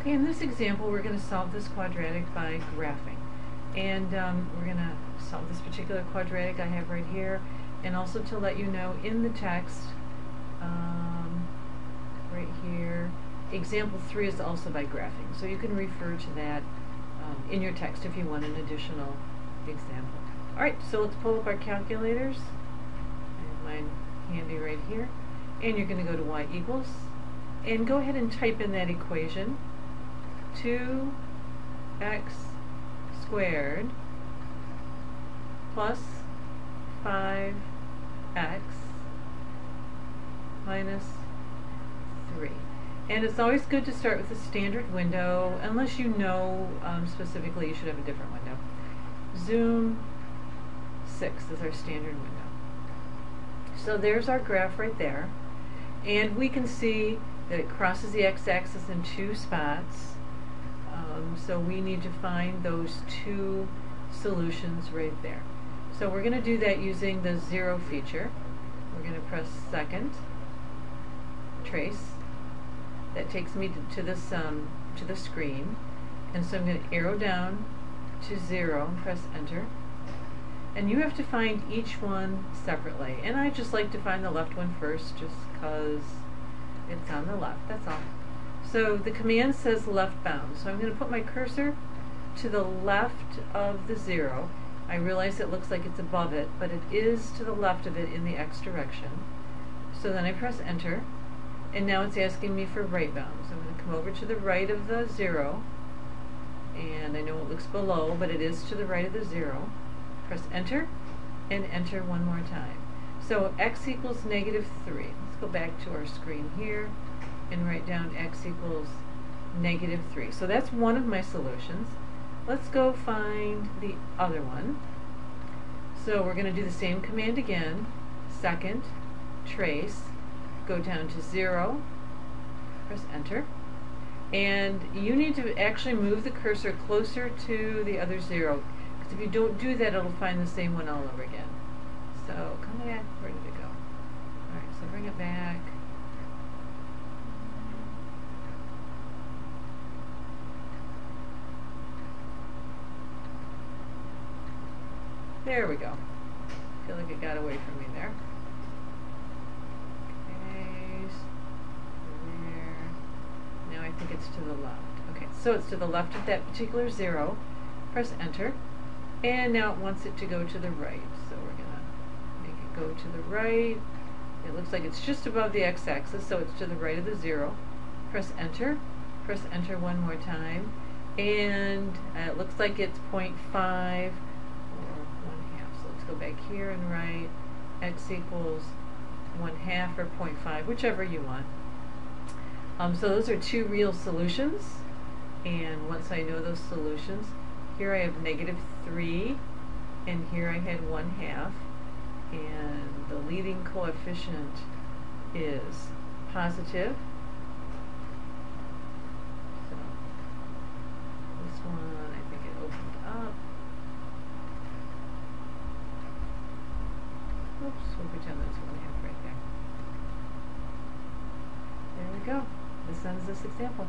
Okay, in this example we're going to solve this quadratic by graphing. And we're going to solve this particular quadratic I have right here. And also to let you know, in the text, right here, example 3 is also by graphing. So you can refer to that in your text if you want an additional example. Alright, so let's pull up our calculators. I have mine handy right here. And you're going to go to y equals. And go ahead and type in that equation. 2x squared plus 5x minus 3. And it's always good to start with a standard window, unless you know specifically you should have a different window. Zoom 6 is our standard window. So there's our graph right there. And we can see that it crosses the x-axis in 2 spots. So we need to find those 2 solutions right there. So we're going to do that using the 0 feature. We're going to press second, trace. That takes me to this to the screen. And so I'm going to arrow down to 0 and press enter. And you have to find each one separately. And I just like to find the left one first just because it's on the left, that's all. So the command says left bound. So I'm going to put my cursor to the left of the 0. I realize it looks like it's above it, but it is to the left of it in the x direction. So then I press enter, and now it's asking me for right bound. So I'm going to come over to the right of the 0, and I know it looks below, but it is to the right of the 0. Press enter, and enter one more time. So x equals -3. Let's go back to our screen here and write down x equals -3. So that's one of my solutions. Let's go find the other one. So we're going to do the same command again. Second, trace, go down to 0, press enter. And you need to actually move the cursor closer to the other 0, because if you don't do that, it'll find the same one all over again. So come back, where did it go? Alright, so bring it back. There we go. I feel like it got away from me there. Okay, there. Now I think it's to the left. Okay, so it's to the left of that particular 0. Press enter. And now it wants it to go to the right. So we're going to make it go to the right. It looks like it's just above the x-axis, so it's to the right of the 0. Press enter. Press enter one more time. And it looks like it's 0.5. Go back here and write x equals 1/2 or 0.5, whichever you want. So those are 2 real solutions, and once I know those solutions, here I have -3, and here I had 1/2, and the leading coefficient is positive. So this one, I think it opened up. Oops, we'll pretend that's 1/2 right there. There we go. This ends this example.